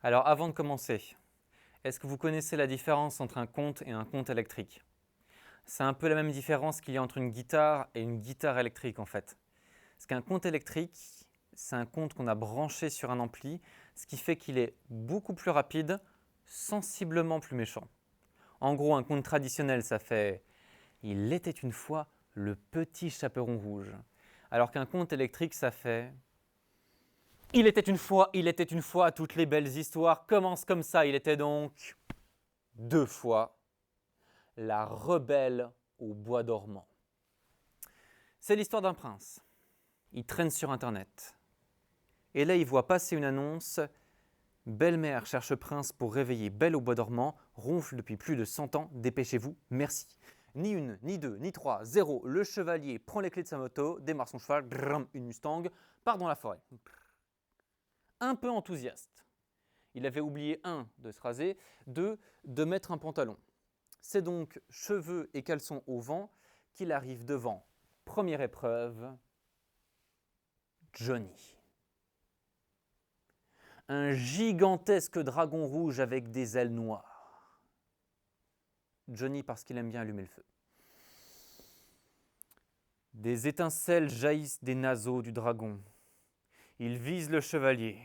Alors avant de commencer, est-ce que vous connaissez la différence entre un conte et un conte électrique? C'est un peu la même différence qu'il y a entre une guitare et une guitare électrique en fait. Parce qu'un conte électrique, c'est un conte qu'on a branché sur un ampli, ce qui fait qu'il est beaucoup plus rapide, sensiblement plus méchant. En gros, un conte traditionnel, ça fait Il était une fois le petit chaperon rouge. Alors qu'un conte électrique, ça fait il était une fois, toutes les belles histoires commencent comme ça. Il était donc deux fois la rebelle au bois dormant. C'est l'histoire d'un prince. Il traîne sur Internet. Et là, il voit passer une annonce. Belle-mère cherche prince pour réveiller Belle au bois dormant, ronfle depuis plus de 100 ans, dépêchez-vous, merci. Ni une, ni deux, ni trois, zéro, le chevalier prend les clés de sa moto, démarre son cheval, une Mustang, part dans la forêt. Un peu enthousiaste. Il avait oublié 1, de se raser, 2, de mettre un pantalon. C'est donc cheveux et caleçons au vent qu'il arrive devant. Première épreuve, Johnny. Un gigantesque dragon rouge avec des ailes noires. Johnny parce qu'il aime bien allumer le feu. Des étincelles jaillissent des naseaux du dragon. Il vise le chevalier.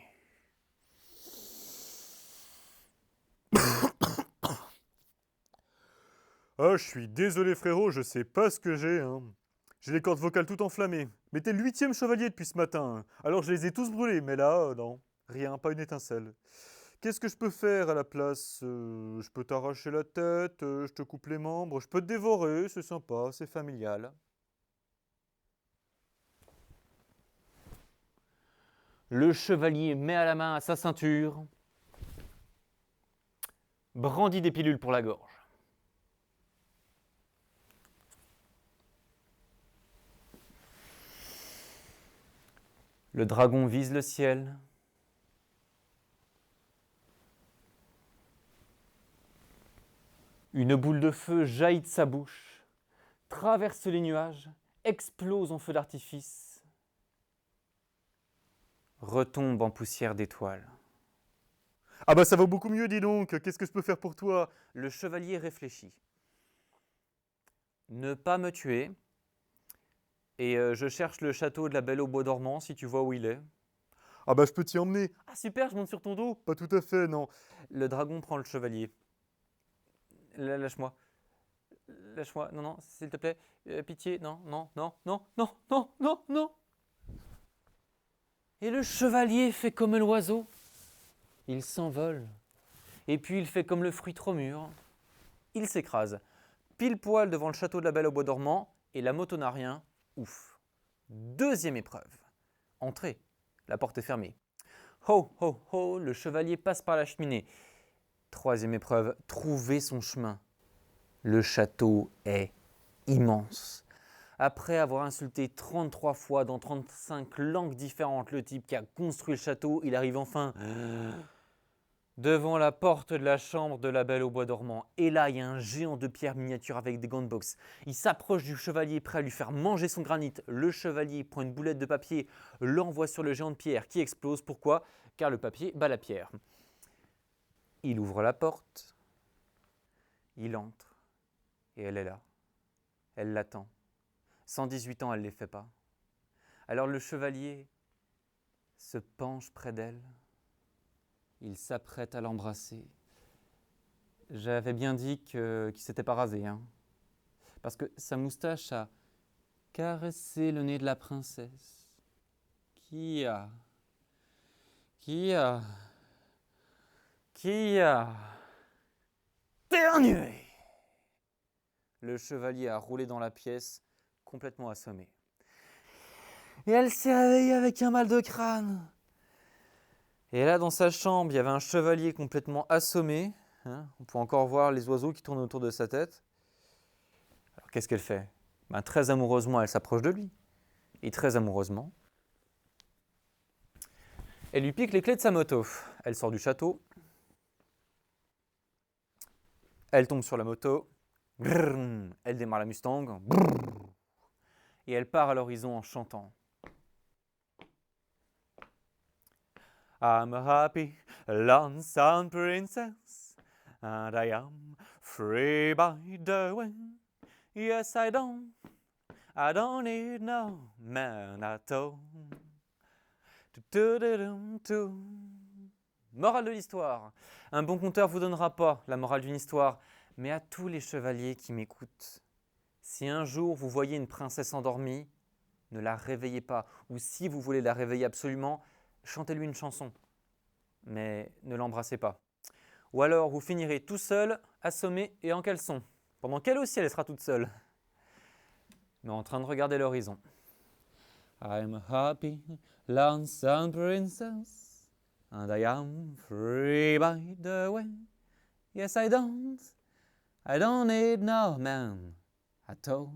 Ah, je suis désolé frérot, je sais pas ce que j'ai, hein. J'ai les cordes vocales tout enflammées. Mais t'es le 8e chevalier depuis ce matin, hein. Alors je les ai tous brûlés, mais là, non. Rien, pas une étincelle. Qu'est-ce que je peux faire à la place? Je peux t'arracher la tête, je te coupe les membres, je peux te dévorer, c'est sympa, c'est familial. Le chevalier met à la main à sa ceinture, brandit des pilules pour la gorge. Le dragon vise le ciel. Une boule de feu jaillit de sa bouche, traverse les nuages, explose en feu d'artifice, retombe en poussière d'étoiles. Ah bah ça va beaucoup mieux, dis donc. Qu'est-ce que je peux faire pour toi? Le chevalier réfléchit. Ne pas me tuer. Et je cherche le château de la Belle au bois dormant, si tu vois où il est. Ah bah je peux t'y emmener. Ah super, je monte sur ton dos. Pas tout à fait, non. Le dragon prend le chevalier. Lâche-moi. Lâche-moi. Non, non, s'il te plaît. Pitié. Non, non, non, non, non, non, non, non. Et le chevalier fait comme l'oiseau. Il s'envole. Et puis il fait comme le fruit trop mûr. Il s'écrase. Pile poil devant le château de la Belle au bois dormant. Et la moto n'a rien. Ouf. Deuxième épreuve. Entrée. La porte est fermée. Ho, ho, ho, le chevalier passe par la cheminée. Troisième épreuve, trouver son chemin. Le château est immense. Après avoir insulté 33 fois dans 35 langues différentes le type qui a construit le château, il arrive enfin devant la porte de la chambre de la Belle au bois dormant. Et là, il y a un géant de pierre miniature avec des gants de boxe. Il s'approche du chevalier prêt à lui faire manger son granit. Le chevalier prend une boulette de papier, l'envoie sur le géant de pierre qui explose. Pourquoi? Car le papier bat la pierre. Il ouvre la porte, il entre, et elle est là. Elle l'attend. 118 ans, elle ne les fait pas. Alors le chevalier se penche près d'elle. Il s'apprête à l'embrasser. J'avais bien dit qu'il ne s'était pas rasé, hein. Parce que sa moustache a caressé le nez de la princesse. Qui a éternué. Le chevalier a roulé dans la pièce, complètement assommé. Et elle s'est réveillée avec un mal de crâne. Et là, dans sa chambre, il y avait un chevalier complètement assommé. Hein, on peut encore voir les oiseaux qui tournent autour de sa tête. Alors, qu'est-ce qu'elle fait? Très amoureusement, elle s'approche de lui. Et très amoureusement, elle lui pique les clés de sa moto. Elle sort du château. Elle tombe sur la moto. Grrr, elle démarre la Mustang. Brrr, et elle part à l'horizon en chantant. I'm a happy, lonesome princess, and I am free by the wind. Yes, I don't need no man at all. Morale de l'histoire. Un bon conteur vous donnera pas la morale d'une histoire, mais à tous les chevaliers qui m'écoutent, si un jour vous voyez une princesse endormie, ne la réveillez pas. Ou si vous voulez la réveiller absolument, chantez-lui une chanson. Mais ne l'embrassez pas. Ou alors vous finirez tout seul, assommé et en caleçon. Pendant qu'elle aussi elle sera toute seule. Mais en train de regarder l'horizon. I'm a happy, lonesome princess, and I am free by the way. Yes, I don't need no man at all.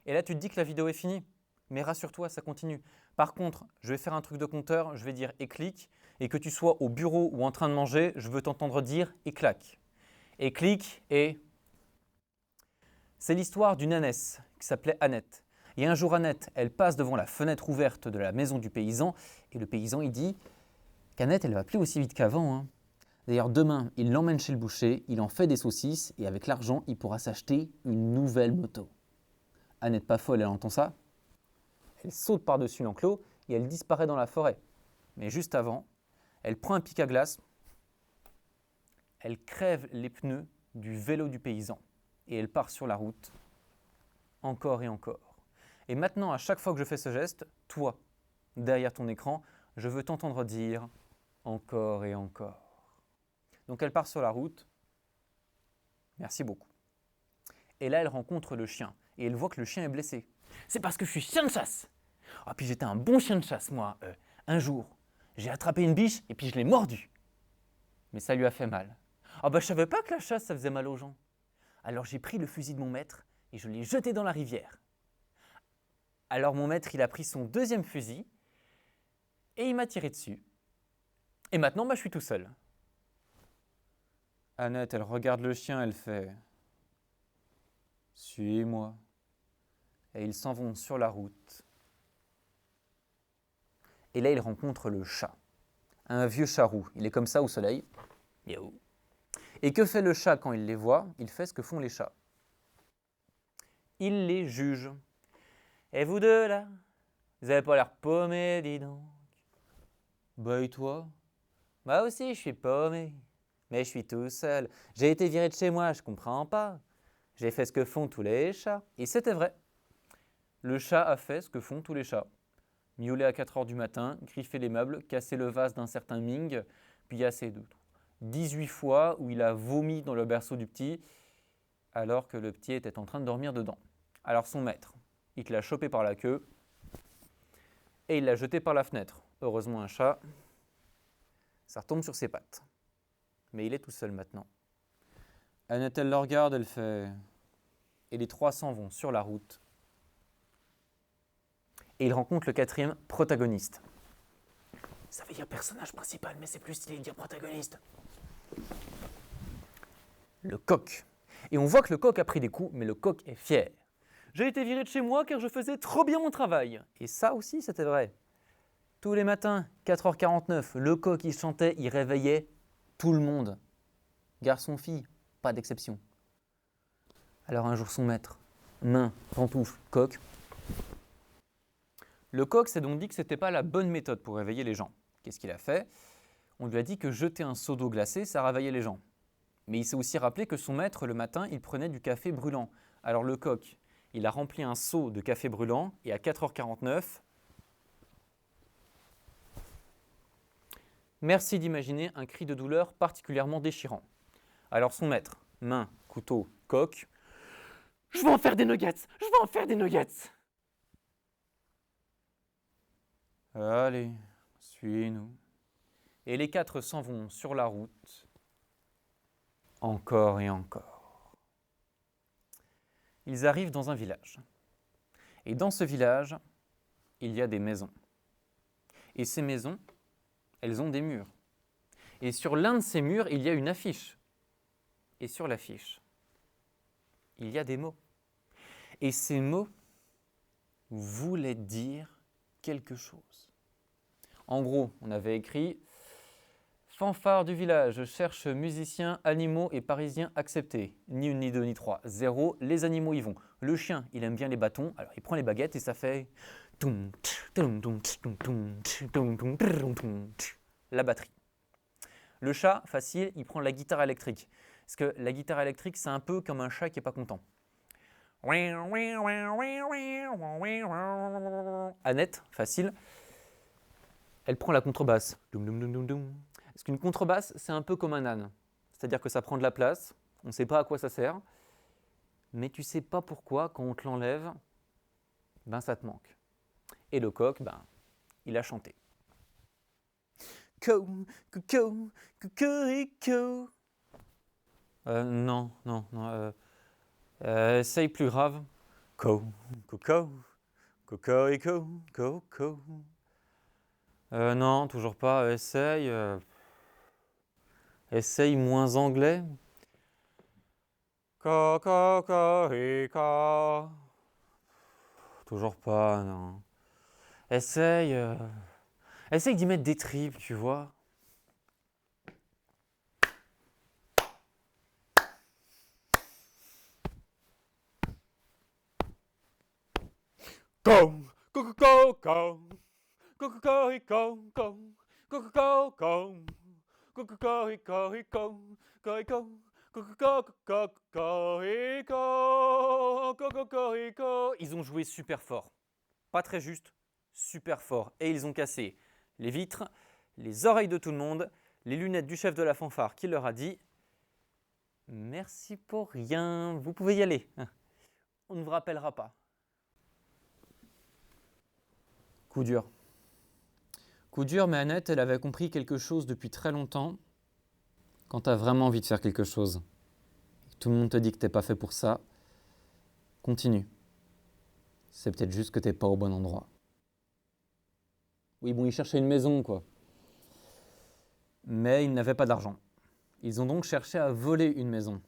Et là, tu te dis que la vidéo est finie. Mais rassure-toi, ça continue. Par contre, je vais faire un truc de compteur, je vais dire éclic, et que tu sois au bureau ou en train de manger, je veux t'entendre dire éclac. Éclic et... C'est l'histoire d'une ânesse qui s'appelait Annette. Et un jour, Annette, elle passe devant la fenêtre ouverte de la maison du paysan, et le paysan, il dit qu'Annette, elle va plus aussi vite qu'avant, hein. D'ailleurs, demain, il l'emmène chez le boucher, il en fait des saucisses, et avec l'argent, il pourra s'acheter une nouvelle moto. Annette, pas folle, elle entend ça. Elle saute par-dessus l'enclos et elle disparaît dans la forêt. Mais juste avant, elle prend un pic à glace, elle crève les pneus du vélo du paysan et elle part sur la route, encore et encore. Et maintenant, à chaque fois que je fais ce geste, toi, derrière ton écran, je veux t'entendre dire encore et encore. Donc elle part sur la route. Merci beaucoup. Et là, elle rencontre le chien et elle voit que le chien est blessé. C'est parce que je suis chien de chasse. Ah, puis j'étais un bon chien de chasse, moi. Un jour, j'ai attrapé une biche et puis je l'ai mordu. Mais ça lui a fait mal. Ah bah je savais pas que la chasse, ça faisait mal aux gens. Alors j'ai pris le fusil de mon maître et je l'ai jeté dans la rivière. Alors mon maître, il a pris son deuxième fusil et il m'a tiré dessus. Et maintenant, bah, je suis tout seul. Annette, elle regarde le chien, elle fait « Suis-moi ». Et ils s'en vont sur la route. Et là, ils rencontrent le chat. Un vieux chat roux. Il est comme ça au soleil. Miaou. Et que fait le chat quand il les voit? Il fait ce que font les chats. Il les juge. Et vous deux, là, vous avez pas l'air paumés, dis donc. Bah et toi? Moi aussi, je suis paumé. Mais je suis tout seul. J'ai été viré de chez moi, je comprends pas. J'ai fait ce que font tous les chats. Et c'était vrai. Le chat a fait ce que font tous les chats. Miauler à 4 h du matin, griffer les meubles, casser le vase d'un certain Ming, puis assez d'autres. 18 fois où il a vomi dans le berceau du petit, alors que le petit était en train de dormir dedans. Alors son maître, il te l'a chopé par la queue et il l'a jeté par la fenêtre. Heureusement un chat, ça retombe sur ses pattes. Mais il est tout seul maintenant. Annette, elle le regarde, elle fait... Et les trois s'en vont sur la route. Et il rencontre le quatrième protagoniste. Ça veut dire personnage principal, mais c'est plus stylé de dire protagoniste. Le coq. Et on voit que le coq a pris des coups, mais le coq est fier. J'ai été viré de chez moi car je faisais trop bien mon travail. Et ça aussi, c'était vrai. Tous les matins, 4h49, le coq, il chantait, il réveillait tout le monde. Garçon-fille, pas d'exception. Alors un jour, son maître, main, pantoufle, coq. Le coq s'est donc dit que ce n'était pas la bonne méthode pour réveiller les gens. Qu'est-ce qu'il a fait? On lui a dit que jeter un seau d'eau glacée, ça réveillait les gens. Mais il s'est aussi rappelé que son maître, le matin, il prenait du café brûlant. Alors le coq, il a rempli un seau de café brûlant et à 4h49, merci d'imaginer un cri de douleur particulièrement déchirant. Alors son maître, main, couteau, coq, je vais en faire des nuggets, je vais en faire des nuggets. Allez, suis-nous. Et les quatre s'en vont sur la route, encore et encore. Ils arrivent dans un village. Et dans ce village, il y a des maisons. Et ces maisons, elles ont des murs. Et sur l'un de ces murs, il y a une affiche. Et sur l'affiche, il y a des mots. Et ces mots, voulait dire quelque chose. En gros, on avait écrit « Fanfare du village, cherche musiciens, animaux et parisiens acceptés. Ni une, ni deux, ni trois. 0, les animaux y vont. Le chien, il aime bien les bâtons, alors il prend les baguettes et ça fait... la batterie. Le chat, facile, il prend la guitare électrique. Parce que la guitare électrique, c'est un peu comme un chat qui n'est pas content. Annette, facile, elle prend la contrebasse. Parce qu'une contrebasse, c'est un peu comme un âne. C'est-à-dire que ça prend de la place, on ne sait pas à quoi ça sert, mais tu ne sais pas pourquoi, quand on te l'enlève, ben ça te manque. Et le coq, ben, il a chanté. Cocorico. Non. Essaye plus grave. Cocorico, coco. Non, toujours pas. Essaye moins anglais. Cocorico. Toujours pas, non. Essaye d'y mettre des tripes, tu vois. Ils ont joué super fort. Pas très juste, super fort. Et ils ont cassé les vitres, les oreilles de tout le monde, les lunettes du chef de la fanfare qui leur a dit « Merci pour rien, vous pouvez y aller. On ne vous rappellera pas. » Coup dur. Coup dur, mais Annette, elle avait compris quelque chose depuis très longtemps. Quand tu as vraiment envie de faire quelque chose, tout le monde te dit que tu n'es pas fait pour ça, continue. C'est peut-être juste que tu n'es pas au bon endroit. Oui, bon, ils cherchaient une maison, quoi. Mais ils n'avaient pas d'argent. Ils ont donc cherché à voler une maison.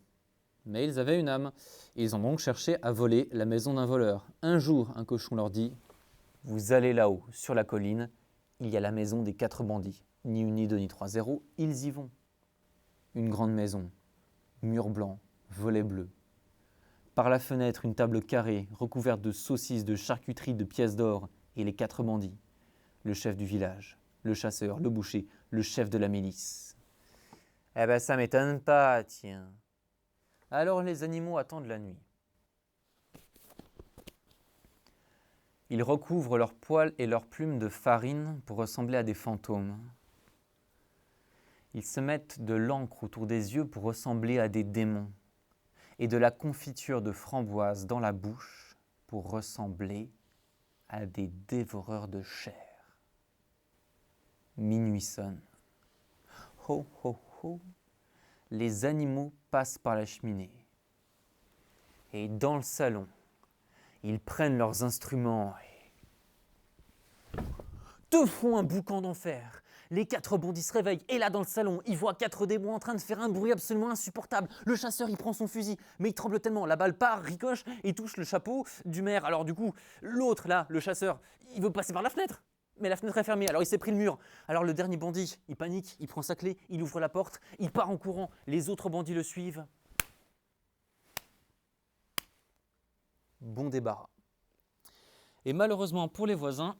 Mais ils avaient une âme. Ils ont donc cherché à voler la maison d'un voleur. Un jour, un cochon leur dit « Vous allez là-haut, sur la colline, il y a la maison des 4 bandits. Ni une, ni deux, ni trois, 0, ils y vont. » Une grande maison, mur blanc, volet bleu. Par la fenêtre, une table carrée, recouverte de saucisses, de charcuterie, de pièces d'or, et les 4 bandits. Le chef du village, le chasseur, le boucher, le chef de la milice. Eh ben ça m'étonne pas, tiens. Alors les animaux attendent la nuit. Ils recouvrent leurs poils et leurs plumes de farine pour ressembler à des fantômes. Ils se mettent de l'encre autour des yeux pour ressembler à des démons et de la confiture de framboise dans la bouche pour ressembler à des dévoreurs de chair. Minuit sonne. Ho, ho, ho. Les animaux passent par la cheminée. Et dans le salon, ils prennent leurs instruments et te font un boucan d'enfer. Les 4 bandits se réveillent et là dans le salon, ils voient 4 démons en train de faire un bruit absolument insupportable. Le chasseur, il prend son fusil, mais il tremble tellement. La balle part, ricoche et touche le chapeau du maire. Alors du coup, l'autre là, le chasseur, il veut passer par la fenêtre. Mais la fenêtre est fermée, alors il s'est pris le mur. Alors le dernier bandit, il panique, il prend sa clé, il ouvre la porte, il part en courant. Les autres bandits le suivent. Bon débarras. Et malheureusement pour les voisins,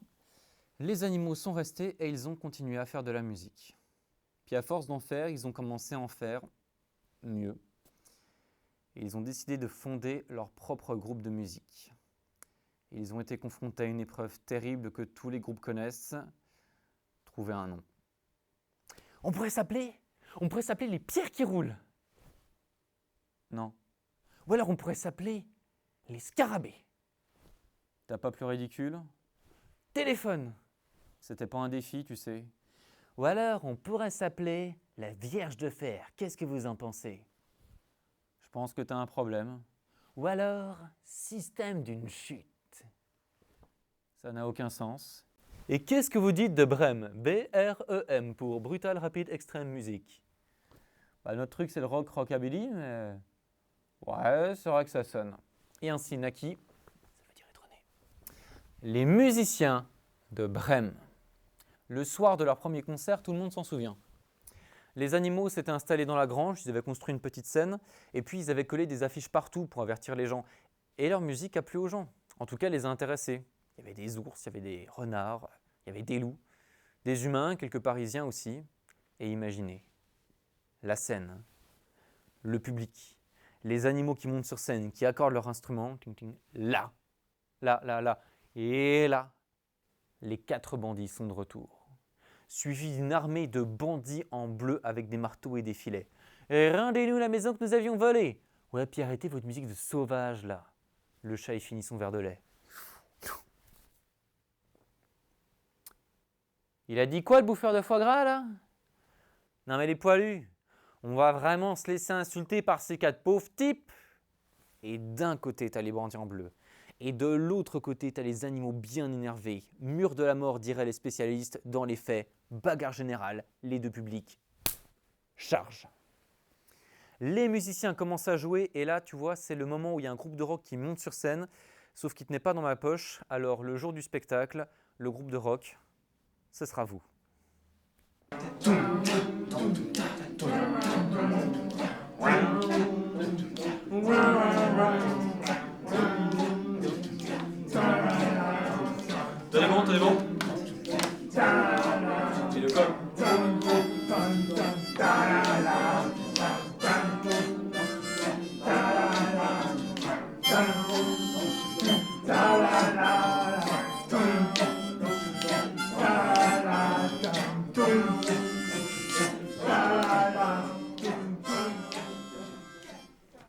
les animaux sont restés et ils ont continué à faire de la musique. Puis à force d'en faire, ils ont commencé à en faire mieux. Et ils ont décidé de fonder leur propre groupe de musique. Et ils ont été confrontés à une épreuve terrible que tous les groupes connaissent. Trouver un nom. On pourrait s'appeler les pierres qui roulent. Non. Ou alors on pourrait s'appeler les scarabées. T'as pas plus ridicule? Téléphone. C'était pas un défi, tu sais. Ou alors on pourrait s'appeler la Vierge de Fer. Qu'est-ce que vous en pensez? Je pense que t'as un problème. Ou alors système d'une chute. Ça n'a aucun sens. Et qu'est-ce que vous dites de Brême? B-R-E-M pour Brutal Rapid Extreme Music. Bah, notre truc c'est le rock rockabilly, mais ouais, c'est vrai que ça sonne. Et ainsi naquit, ça veut dire être né. Les musiciens de Brême. Le soir de leur premier concert, tout le monde s'en souvient. Les animaux s'étaient installés dans la grange, ils avaient construit une petite scène, et puis ils avaient collé des affiches partout pour avertir les gens. Et leur musique a plu aux gens, en tout cas les a intéressés. Il y avait des ours, il y avait des renards, il y avait des loups, des humains, quelques Parisiens aussi. Et imaginez, la scène, le public, les animaux qui montent sur scène, qui accordent leur instrument, ting, ting, là, et là, les 4 bandits sont de retour, suivis d'une armée de bandits en bleu avec des marteaux et des filets. Et rendez-nous la maison que nous avions volée. Ouais, puis arrêtez votre musique de sauvage là. Le chat y finit son verre de lait. Il a dit quoi le bouffeur de foie gras là? Non mais les poilus, on va vraiment se laisser insulter par ces 4 pauvres types? Et d'un côté t'as les bandits en bleu, et de l'autre côté t'as les animaux bien énervés. Mur de la mort diraient les spécialistes, dans les faits, bagarre générale, les deux publics. Charge. Les musiciens commencent à jouer et là tu vois c'est le moment où il y a un groupe de rock qui monte sur scène, sauf qu'il ne tenait pas dans ma poche, alors le jour du spectacle, le groupe de rock, ce sera vous.